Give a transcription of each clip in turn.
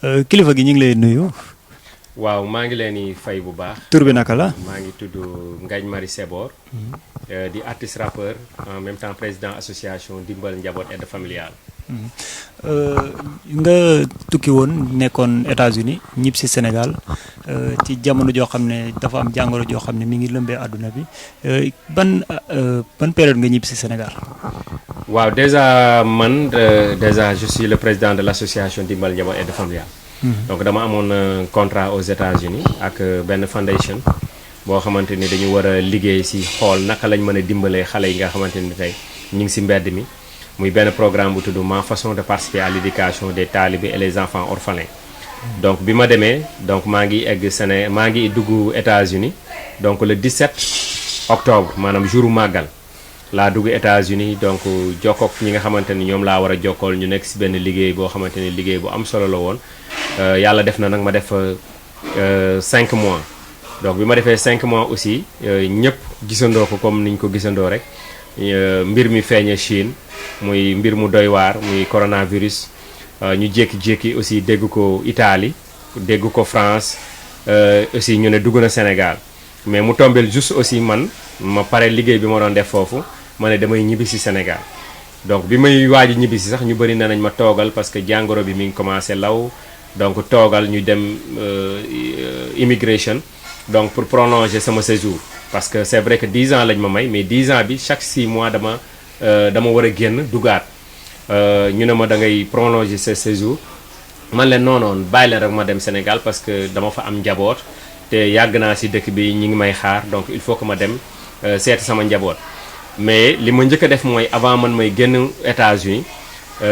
kilifa gi ñu ngi lay nuyu. waaw maa ngi leen di fay bu baax. tur bi naka la. maa ngi tudd Ngagne Marie Sebor. di artiste rappeur en même temps président association Dimbal Njaboot aide familiale. nga tukki woon nekkoon États-Unis ñib si Sénégal ci jamono joo xam ne dafa am jàngoro joo xam ne mi ngi lëmbee àdduna bi ban période nga ñib si Sénégal. waaw déjà man déjà je suis le président de l'association Dimbal Njaboot aide familiale. donc dama amoon contrat aux États-Unis ak benn foundation boo xamante ni dañu war a liggéey ci xool naka lañ mën a dimbalee xale yi nga xamante ni tey ñu ngi ci mbedd mi. muy benn programme bu tudd ma façon de participer à l'éducation des talibés et les enfants orphelins. donc bi ma demee donc maa ngi dugg États-Unis donc le 17 octobre maanaam jouru màggal laa dugg États-Unis donc jokkook ñi nga xamante ni ñoom laa war a jokkool ñu nekk ci benn liggéey boo xamante ni liggéey bu am solo la woon. yàlla def na nag ma def 5 mois donc bi ma defee 5 mois aussi ñëpp gisandoo ko comme niñ ko gisandoo rek mbir mi feeñe Chine. muy mbir mu doy waar muy coronavirus ñu jékki-jékki aussi dégg ko Italie dégg ko France aussi ñu ne dugg na Sénégal mais mu tombeel juste aussi man ma pare liggéey bi ma doon def foofu ma ne damay ñibbi si Sénégal donc bi may waaj ñibbi si sax ñu bëri na nañ ma toogal parce que jàngoro bi mi ngi commencé law donc toogal ñu dem immigration donc pour prolonger sama séjour parce que c'est vrai que 10 ans lañ ma may mais 10 ans bi chaque 6 mois dama war a génn dugaat ñu ne ma da ngay prolonger ce séjour man leen non bàyyi leen rek ma dem Sénégal parce que dama fa am njaboot te yàgg naa ci dëkk bi ñi ngi may xaar donc il faut que ma dem seeti sama njaboot. mais li ma njëkk a def mooy avant man may génn États-Unis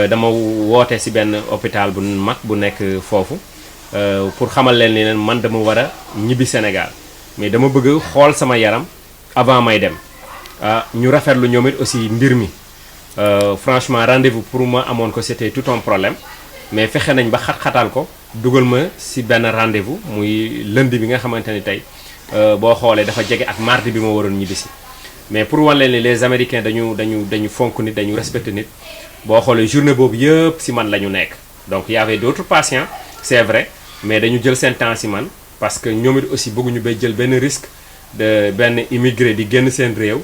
dama woote ci benn hôpital bu mag bu nekk foofu pour xamal leen ni man dama war a ñibbi Sénégal mais dama bëgg xool sama yaram avant may dem. ñu rafetlu ñoom it aussi mbir mi franchement rendez-vous pour ma amoon ko c'était tout un problème mais fexe nañ ba xat-xatal ko dugal ma ci benn rendez-vous muy lundi bi nga xamante ni tey boo xoolee dafa jege ak mardi bi ma waroon ñibbisi mais pour wan leen ni les Américains dañu fonk nit dañu respecté nit boo xoolee journée boobu yëpp ci man la ñu nekk donc y avait d'autres patients c'est vrai mais dañu jël seen temps ci man parce que ñoom it aussi bëgguñu bay jël benn risque de benn immigré di génn seen réew.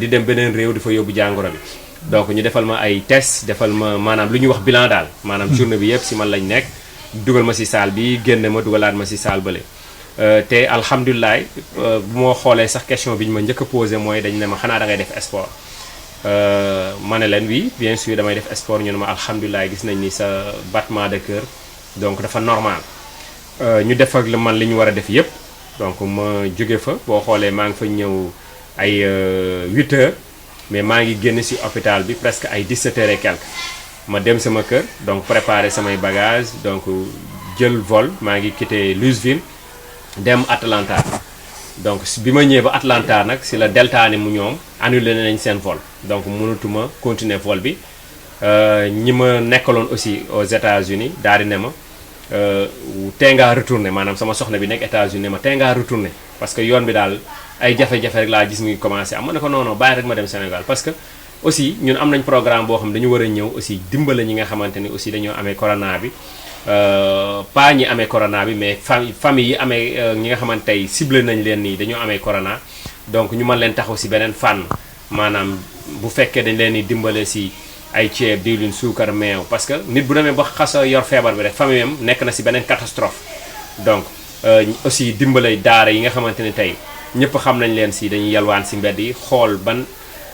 di dem beneen réew di fa yóbbu jàngoro bi donc ñu defal ma ay test defal ma maanaam lu ñuy wax bilan daal maanaam journée bi yëpp ci man lañ nekk dugal ma ci salle bi génne ma dugalaat ma ci salle bële te alhamdulilah bu ma xoolee sax question bi ñu ma njëkk a posé mooy dañ ne ma xanaa da ngay def sport ma ne leen oui bien sûr damay def sport ñu ne ma alhamdulilah gis nañ ni sa battement de cœur donc dafa normal ñu def ak man li ñu war a def yëpp donc ma jóge fa boo xoolee maa ngi fa ñëw ay 8 heures mais maa ngi génn ci hôpital bi presque ay 17 heures et quelques ma dem sama kër donc préparer samay bagages donc jël vol maa ngi quitté Louisville dem Atlanta donc bi ma ñëwee ba Atlanta nag ci la Delta ni mu ñoom annulé nañ seen vol donc mënatuma continuer vol bi ñi ma nekkaloon aussi aux États-Unis daal di ne ma tey ngaa retourné maanaam sama soxna bi nekk États-Unis ne ma tey ngaa retourné parce que yoon bi daal ay jafe-jafe rek laa gis ngi commencé am ma ne ko non bàyyi rek ma dem Sénégal parce que aussi ñun am nañ programme boo xam dañu war a ñëw aussi dimbale ñi nga xamante ni aussi dañoo amee corona bi pas ñi amee corona bi mais famille yi amee ñi nga xamante tey ciblé nañ leen nii dañoo amee corona donc ñu mën leen taxaw ci beneen fànn maanaam bu fekkee dañ leen di dimbale ci ay ceeb diwlin suukar meew parce que nit bu demee ba xasa yor feebar bi rek famille am nekk na ci beneen catastrophe donc aussi dimbale daara yi nga xamante ni tey ñëpp xam nañ leen ci dañuy yalwaan ci mbedd yi xool ban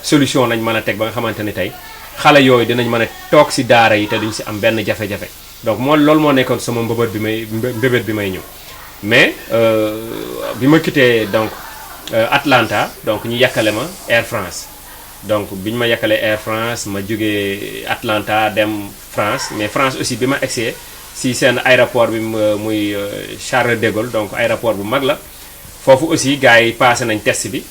solution lañ mën a teg ba nga xamante ni tey xale yooyu dinañ mën a toog ci daara yi te duñ ci am benn jafe-jafe donc loolu moo nekkoon sama mbébét bi may ñëw mais bi ma quitté donc Atlanta donc ñu yàkkale ma Air France donc bi ñu ma yàkkalee Air France ma jógee Atlanta dem France mais France aussi bi ma egsee ci seen aéroport bi muy Charles de Gaulle donc aéroport bu mag la foofu aussi gars yi passé nañ test bi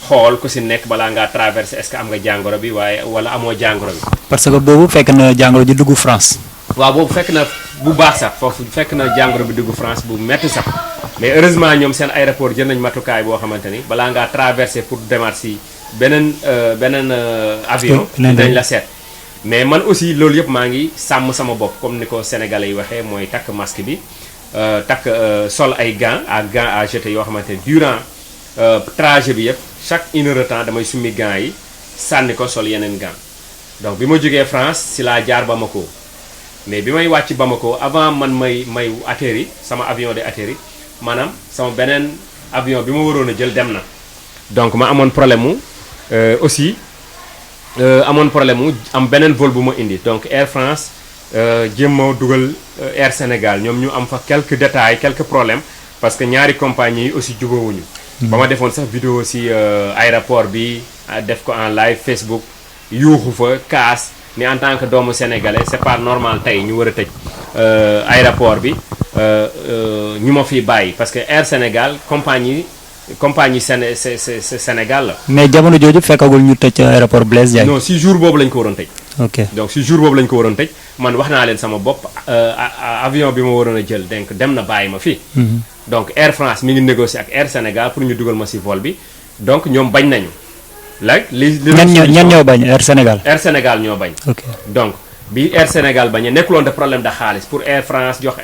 xool ku ci nekk balaa ngaa traversé est-ce que am nga jàngoro bi waaye wala amoo jàngoro bi. parce que boobu fekk na jàngoro ji dugg France. waaw boobu fekk na bu baax sax foofu fekk na jàngoro bi dugg France bu métti sax mais heureusement ñoom seen aéroport jël nañ matukaay boo xamante ni balaa ngaa traversé pour demaat ci beneen avion. dañ la seet mais man aussi loolu yëpp maa ngi sàmm sama bopp comme ni ko sénégalais yi waxee mooy takk masque bi takk sol ay gants à jeter yoo xamante ne durant trajet bi yëpp chaque 1 heure de temps damay summi gants yi sànni ko sol yeneen gants donc bi ma jógee France si laa jaar Bamako mais bi may wàcc Bamako avant man may atterri sama avion de atterri maanaam sama beneen avion bi ma waroon a jël dem na donc ma amoon problème mu aussi amoon problème mu am beneen vol bu ma indi donc Air France jéem a dugal Air Sénégal ñoom ñu am fa quelques détails quelques problèmes parce que ñaari compagnie yi aussi jubóowuñu ba ma defoon sax vidéo si aéroport bi def ko en live Facebook yuuxu fa kaas ni en tant que doomu sénégalais c'est pas normal tey ñu war a tëj aéroport bi ñu ma fiy bàyyi parce que Air Sénégal compagnie Sénégal la. mais jamono jooju fekkagul ñu tëj aéroport Blaise Diagne. non si jour boobu lañ ko waroon tëj. ok donc si jour boobu lañ ko waroon tëj man wax naa leen sama bopp avion bi ma waroon a jël donc dem na bàyyi ma fii. donc Air France mi ngi négocier ak Air Sénégal pour ñu dugal ma si vol bi donc ñoom bañ nañu. léegi ñan ñoo bañ Air Sénégal. Air Sénégal ñoo bañ. ok donc bi Air Sénégal bañee nekkuloon de problème de xaalis pour Air France jox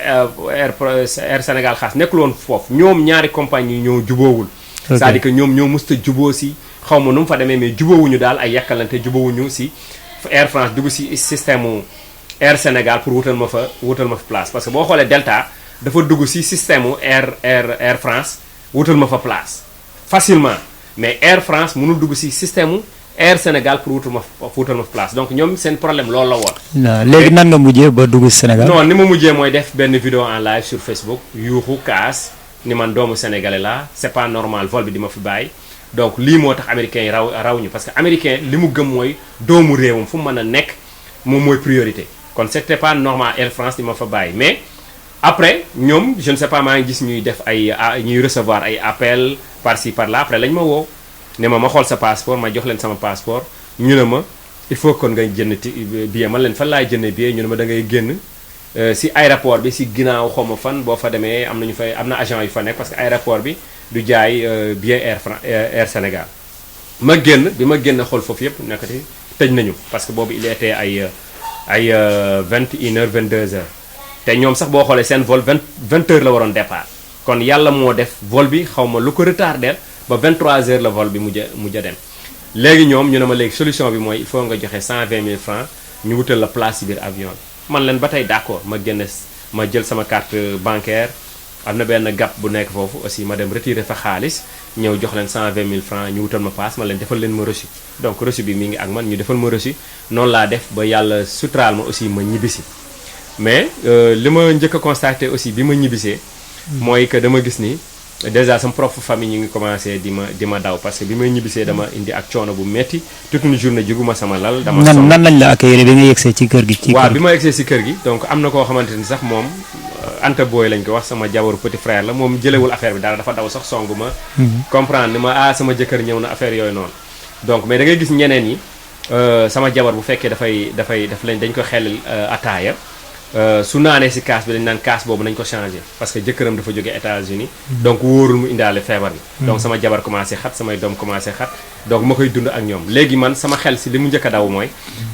Air Sénégal xaalis nekkuloon foofu ñoom ñaari compagnie ñoo juboowul. c'est-à-dire que ñoom ñoo musta juboo si xaw ma nu mu fa demee mais juboowuñu daal ay yàkkalante juboowuñu si Air France dugg si système mu Air Sénégal pour wutal ma fa place parce que boo xoolee Delta dafa dugg si système mu Air France wutal ma fa place facilement mais Air France mënul dugg si système mu Air Sénégal pour wutal ma fa place donc ñoom seen problème loolu la woon. léegi nan nga mujjee ba dugg si Sénégal. non ni ma mujjee mooy def benn vidéo en live sur Facebook yuuxu kaas ni man doomu sénégalais la c'est pas normal vol bi di ma fi bàyyi donc lii moo tax américains yi raw ñu parce que américain li mu gëm mooy doomu réewam fu mu mën a nekk moom mooy priorité kon c'était pas normal Air France di ma fa bàyyi mais après ñoom je ne sais pas maa ngi gis ñuy def ñuy recevoir ay appel par-ci par-là après lañ ma woo ne ma xool sa passeport ma jox leen sama passeport ñu ne ma il faut kon nga jënd billet man leen fan laay jënd billet ñu ne ma da ngay génn si aéroport bi si ginnaaw xaw ma fan boo fa demee am na agent yu fa nekk parce que aéroport bi du jaay billet Air Sénégal ma génn bi ma génn xool foofu yëpp nekkati tëj nañu parce que boobu il était ay 21h 22h te ñoom sax boo xoolee seen vol 20h la waroon départ kon yàlla moo def vol bi xaw ma lu ko retardé ba 23h la vol bi mujj a dem léegi ñoom ñu ne ma léegi solution bi mooy il faut nga joxe 120 000 francs ñu wutal la place ci biir avion bi man leen ba tey d'accord ma jël sama carte bancaire am na benn gap bu nekk foofu aussi ma dem retirer fa xaalis ñëw jox leen 120 000 francs ñu wutal ma passe ma leen defal leen ma reçu donc reçu bi mi ngi ak man ñu defal ma reçu noonu laa def ba yàlla suturaal ma aussi ma ñibbisi mais li ma njëkk a constaté aussi bi ma ñibbisee mooy que dama gis ni déjà sama propre famille ñu ngi commencé di ma daw parce que bi may ñibbisee dama indi ak coono bu metti toute une journée juguma sama lal dama sonn nan lañ la accueillir bi nga yegsee ci kër gi waaw bi ma yegsee si kër gi donc am na koo xamante ni sax moom Anta Boy lañ ko wax sama jabaru petit frère la moom jëlewul affaire bi dara dafa daw sax songu ma comprendre ni ma sama jëkkër ñëw na affaire yooyu noonu donc mais da ngay gis ñeneen yi sama jabar bu fekkee dañ ko xelal ataaya su naanee si kaas bi dañ naan kaas boobu nañ ko changé parce que jëkkëram dafa jóge États-Unis donc wóorul mu indaale feebar bi donc sama jabar commencé xat samay doom commencé xat donc ma koy dund ak ñoom léegi man sama xel si li mu njëkk a daw mooy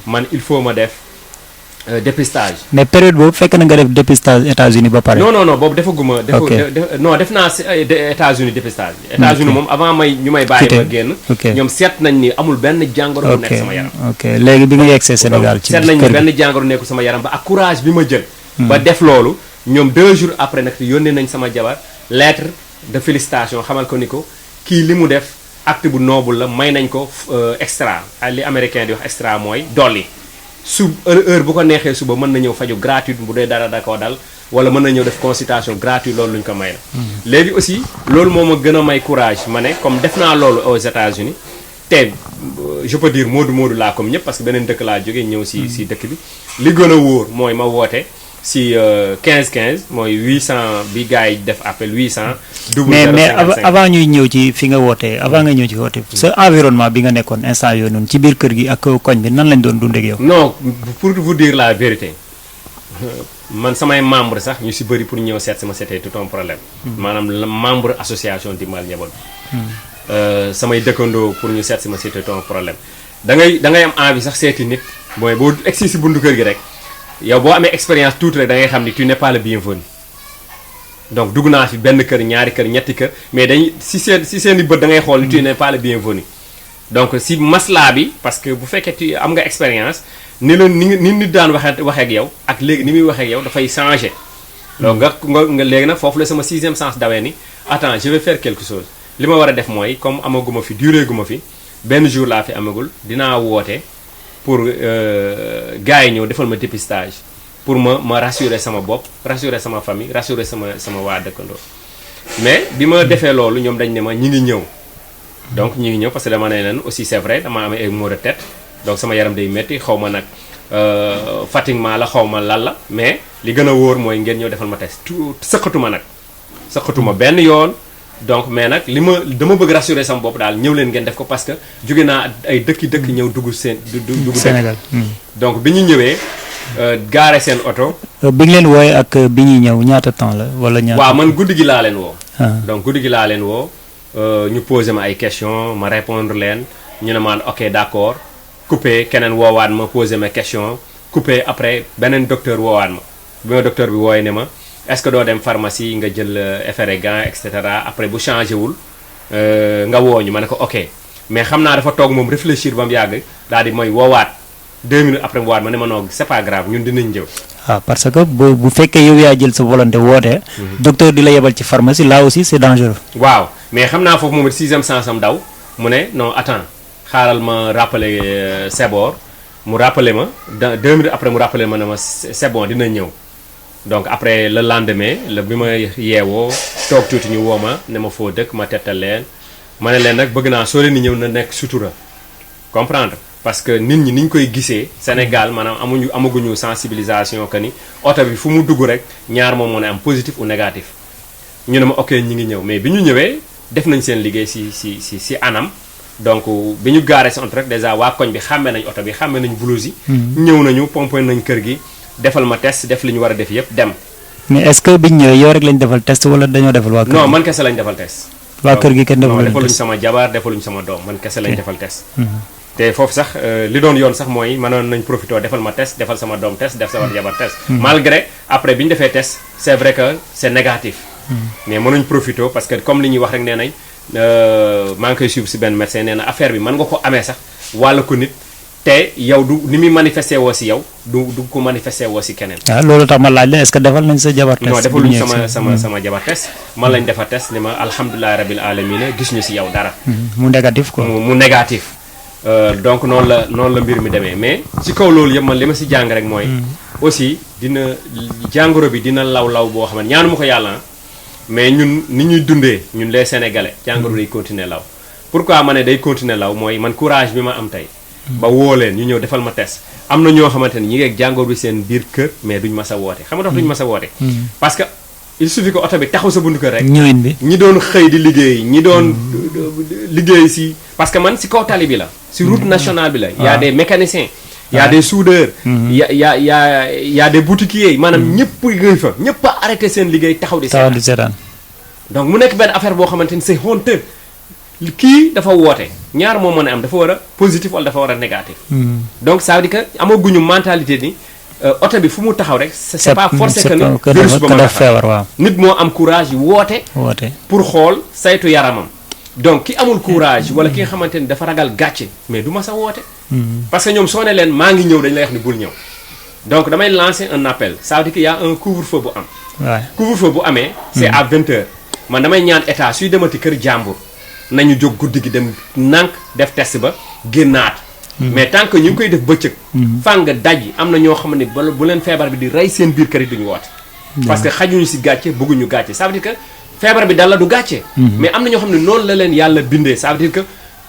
man il faut ma def dépistage. mais période boobu fekk na nga def dépistage États-Unis ba pare. non boobu defaguma. def naa si États-Unis dépistage bi. États-Unis moom avant ñu may bàyyi ma génn. ñoom seet nañ ni amul benn jàngoro bu nekk sama yaram. ok léegi bi nga yegsee Sénégal. ci seet nañ ni benn jàngoro nekkul sama yaram ba ak courage bi ma jël. ba def loolu ñoom 2 jours après nag yónnee nañ sama jabar lettre de félicitation xamal ko ni ko kii li mu def acte bu noble la may nañ ko extra li américain di wax extra mooy dolli. heure bu ko neexee suba mën na ñëw faju gratuite bu dee dara da koo dal wala mën na ñëw def consultation gratuite loolu lu ñu ko may la léegi aussi loolu moo ma gën a may courage ma ne comme def naa loolu aux États-Unis te je peux dire moodu laa comme ñëpp parce que beneen dëkk laa jógee ñëw si dëkk bi li gën a wóor mooy ma woote si 15 mooy 800 bi gars yi def appel 800. mais avant ñuy ñëw ci fi nga wootee avant nga ñëw ci woote sa environnement bi nga nekkoon instant yooyu noonu ci biir kër gi ak koñ bi nan lañ doon dundee ak yow. non pour vous dire la vérité man samay membre sax ñu si bëri pour ñëw seet sama c'était tout un problème. maanaam membre association Dimbal Njaboot. samay dëkkandoo pour ñu seet sama c'était tout un problème da ngay am envie sax seeti nit mooy boo egsi si buntu kër gi rek yow boo amee expérience tuuti rek da ngay xam ni tu n'es pas le bienvenu donc dugg naa fi benn kër ñaari kër ñetti kër mais dañuy si seen i bët da ngay xool ni tu n'es pas le bienvenu donc si masla bi parce que bu fekkee tu am nga expérience ni nit daan waxee ak yow ak léegi ni muy waxee ak yow dafay changer. donc nga léegi nag foofu la sama 6e sens dawee ni attends je vais faire quelque chose li ma war a def mooy comme amaguma fi durée guma fi benn jour laa fi amagul dinaa woote pour gars yi ñëw defal ma dépistage pour ma rassurer sama bopp rassurer sama famille rassurer sama waa dëkkandoo mais bi ma defee loolu ñoom dañ ne ma ñi ngi ñëw donc ñi ngi ñëw parce que dama ne leen aussi c'est vrai dama amee ay maux de tête donc sama yaram day métti xaw ma nag fatiguement la xaw ma lan la mais li gën a wóor mooy ngeen ñëw defal ma test sëqatuma benn yoon donc mais nag dama bëgg rassurer sama bopp daal ñëw leen ngeen def ko parce que jóge naa ay dëkk ñëw dugg Sénégal donc bi ñu ñëwee gaare seen oto. bi nga leen wooye ak bi ñuy ñëw ñaata temps la wala ñaata. waaw man guddi gi laa leen woo. donc guddi gi laa leen woo ñu posé ma ay questions ma répondre leen ñu ne ma ok d'accord coupé keneen woowaat ma posé ma question coupé après beneen docteur woowaat ma bi ma docteur bi wooye ne ma est-ce que doo dem pharmacie nga jël effet gant et cetera après bu changé wul nga woo ñu ma ne ko ok mais xam naa dafa toog moom réfléchir ba mu yàgg daal di mooy woowaat 2 minutes après mu waat ma ne ma non c'est pas grave ñun dinañ jëw. parce que bu fekkee yow yaa jël sa volonté woote. docteur di la yebal ci pharmacie là aussi c'est dangereux. waaw mais xam naa foofu moom it 6e sens am daw mu ne non attends xaaral ma rappeler Sebor mu rappeler ma 2 minutes après mu rappeler ma ne ma c'est bon dina ñëw. donc après le lendemain bi ma yeewoo toog tuuti ñu woo ma ne ma foo dëkk ma tettal leen ma ne leen nag bëgg naa soo leen di ñëw na nekk sutura comprendre parce que nit ñi ni ñu koy gisee Sénégal maanaam amaguñu sensibilisation que ni oto bi fu mu dugg rek ñaar moom moo ne am positif ou négatif ñu ne ma ok ñi ngi ñëw mais bi ñu ñëwee def nañ seen liggéey si anam donc bi ñu gaaree si oto rek déjà waa koñ bi xàmme nañ oto bi xàmme nañ blouse yi. ñëw nañu pompé nañ kër gi. defal ma test def li ñu war a def yëpp dem. mais est-ce que biñ ñëwee yow rek lañ defal test wala dañoo defal waa kër non man kese lañ defal test. waa kër gi kenn defaluñ test defaluñ sama jabar defaluñ sama doom man kese lañ defal test. te foofu sax li doon yoon sax mooy mënoon nañ profité defal ma test defal sama doom test def sama jabar test. malgré après bi ñu defee test c'est vrai que c'est négatif. mais mënuñ profité parce que comme li ñuy wax rek nee nañ maa ngi koy suivre si benn médecin nee na affaire bi mën nga ko amee sax wàll ko nit. te yow du ni muy manifesté woo si yow du ko manifesté woo si keneen. loolu tax ma laaj la est-ce que defal nañ sa jabar test. non defaluñ sama jabar test. man lañ defar test ni ma alhamdulilah rabil alamina gis ñu si yow dara. mu négatif quoi. mu négatif. donc noonu la mbir mi demee mais si kaw loolu yëpp man li ma si jàng rek mooy. aussi jàngoro bi dina law boo xam ne ñaanu ma ko yàlla mais ñun ni ñuy dundee ñun les sénégalais jàngoro day continuer law. pourquoi ma ne day continuer law mooy man courage bi ma am tey. ba woo leen ñu ñëw defal ma test am na ñoo xamante ni ñi ngeeg jàngoor bi seen biir kër mais duñ mas a woote xam nga tax duñ mas a woote parce que il suffit que oto bi taxaw sa buntu kër rek ñëwin bi ñi doon xëy di liggéey ñi doon liggéey si parce que man si kaw tali bi la si route nationale bi la y a des mécaniciens y a des soudeurs y a des boutiquiers maanaam ñëpp ngay fa ñëpp a arrêté seen liggéey taxaw di seetaan donc mu nekk benn affaire boo xamante ni c'est honteux kii dafa woote ñaar moo mën a am dafa war a positif wala dafa war a négatif. donc ça veut dire que amaguñu mentalité ni oto bi fu mu taxaw rek. c'est pas forcé que ni virus ba mën a feebar waaw. nit moo am courage woote. pour xool saytu yaramam. donc ki amul courage wala ki nga xamante ni dafa ragal gàcce mais du ma sa woote. parce que ñoom soo ne leen maa ngi ñëw dañ lay wax ni bul ñëw. donc damay lancer un appel ça veut dire que y a un couvre-feu bu am. waaw couvre-feu bu amee. c'est à 20h man damay ñaan état suy demati kër jàmbur. nañu jóg guddi gi dem nànk def test ba génnaat. mais tant que ñu ngi koy def bëccëg. fàng daj am na ñoo xam ne bu leen feebar bi di rey seen biir kër yi duñu woote. parce que xajuñu si gàcce bëgguñu gàcce ça veut dire que feebar bi dal la du gàcce. mais am na ñoo xam ne noonu la leen yàlla bindee ça veut dire que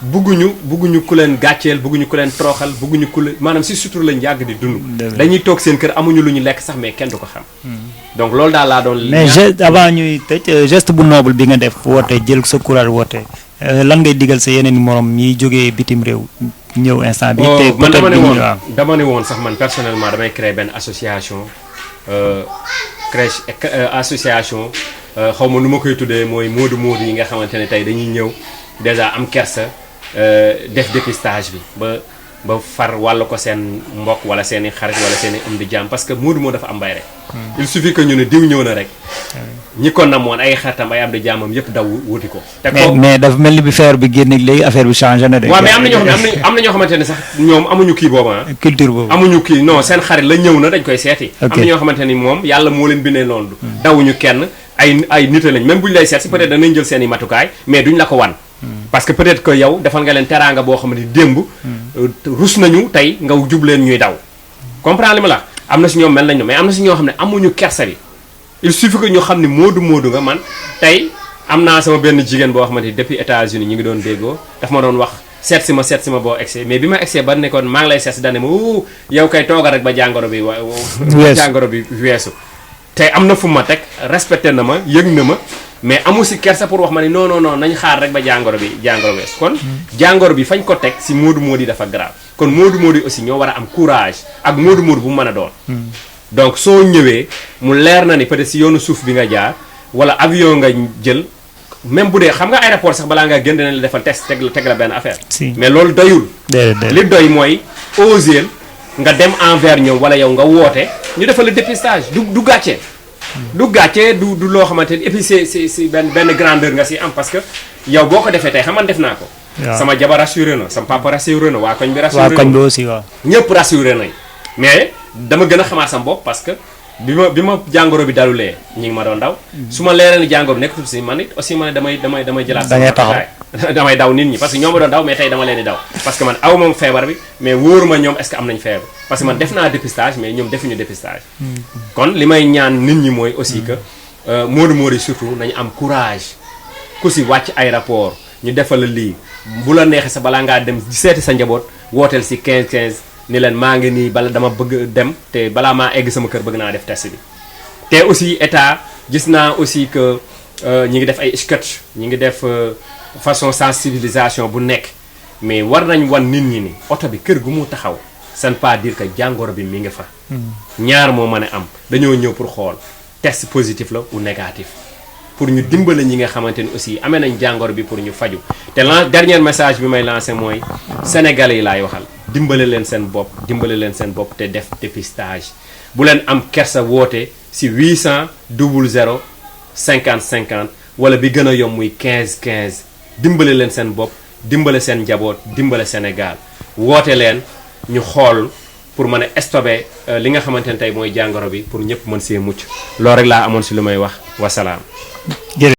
bëgguñu ku leen gàcceel bëgguñu ku leen toroxal bëgguñu ku leen maanaam si sutur lañ yàgg di dund. dañuy toog seen kër amuñu lu ñu lekk sax mais kenn du ko xam. donc loolu daal laa doon. mais geste avant ñuy tëj geste bu noble bi nga def woote jël sa courage woote. lan ngay digal sa yeneen i morom ñiy jógee bitim réew ñëw instant bi te man dama ne woon sax man personnellement damay créer benn association association xaw ma nu ma koy tuddee mooy moodu yi nga xamante ne tey dañuy ñëw déjà am kersa def dépistage bi ba ba far wàll ko seen mbokk wala seen i xarit wala seen i am di jàmm parce que Modou Modou dafa am bay rek. il suffit que ñu ne diw ñëw na rek. ñi ko namoon ay xaritam ay am di jàmmam yëpp daw wuti ko. te ko mais dafa mel ni bi feebar bi génne léegi affaire bi changé na de. waaw mais am na ñoo xam ne am na ñoo xamante ne sax ñoom amuñu kii boobu ah. culture boobu amuñu kii non seen xarit la ñëw na dañ koy seeti. am na ñoo xamante ni moom yàlla moo leen bindee noonu. dawuñu kenn ay nit lañ même bu ñu lay seet si peut-être danañ jël seen i matukaay mais duñ la ko wan. parce que peut-être que yow defal nga leen teraanga boo xam ne démb. rus nañu tey nga jub leen ñuy daw. comprendre li ma la am na si ñoom mel nañu mais am na si ñoo xam ne amuñu kersa bi il suffit que ñu xam ne Modou Modou nga man tey am naa sama benn jigéen boo xamante ni depuis États-Unis ñu ngi doon déggoo daf ma doon wax seet si ma boo egsee mais bi ma egsee ba nekkoon maa ngi lay seet si dane ma yow kay toogal rek ba jàngoro bi jàngoro bi weesu tey am na fu ma teg respecté na ma yëg na ma mais amu si kersa pour wax ma ni non nañ xaar rek ba jàngoro weesu kon jàngoro bi fañ ko teg si Modou Modou yi dafa grave kon Modou Modou yi aussi ñoo war a am courage ak Modou Modou bu mu mën a doon donc soo ñëwee mu leer na ni peut-être si yoonu suuf bi nga jaar wala avion nga jël même bu dee xam nga aéroport sax balaa ngaa gën dina la defal test teg la benn affaire. mais loolu doyul. li doy mooy oser nga dem envers ñoom wala yow nga woote ñu defal le dépistage du gàcce. du gàcce du loo xamante ni et puis c'est benn grandeur nga si am parce que yow boo ko defee tey xam man def naa ko. sama jabar rassuré na sama papa rassuré na waa koñ bi rassuré na. waa koñ bi aussi waaw. ñëpp rassuré nañ mais. dama gën a xamaat sama bopp parce que bi ma jàngoro bi dalulee ñi ngi ma doon daw su ma leeree ni jàngoro nekkatul si man it aussi ma ne damay jëlaat sama taxawaay damay daw nit ñi parce que ñoo ma doon daw mais tey dama leen di daw parce que man aw moom feebar bi mais wóoruma ñoom est-ce que am nañ feebar parce que man def naa dépistage mais ñoom defuñu dépistage kon li may ñaan nit ñi mooy aussi que Modou Modou yi surtout nañu am courage ku si wàcc aéroport ñu defal la lii bu la neexee sa balaa ngaa dem seeti sa njaboot wooteel si 15 ni leen maa ngi nii bala dama bëgg dem te balaa maa egg sama kër bëgg naa def test bi te aussi état gis naa aussi que ñi ngi def ay sketch ñi ngi def façon sensibilisation bu nekk mais war nañ wan nit ñi ni oto bi kër gu mu taxaw ça ne veut pas dire que jàngoro bi mi ngi fa ñaar moo mën a am dañoo ñëw pour xool test positif la ou négatif pour ñu dimbale ñi nga xamante ni aussi amee nañ jàngoro bi pour ñu faju te dernier message bi may lancé mooy sénégalais yi laay waxal dimbale leen seen bopp te def dépistage bu leen am kersa woote si 800 00 50 50 wala bi gën a yomb muy 15 15 dimbale leen seen bopp dimbale seen njaboot dimbale Sénégal woote leen ñu xool pour mën a stopper li nga xamante ne tey mooy jàngoro bi pour ñëpp mën see mucc loolu rek laa amoon si lu may wax wasalaam.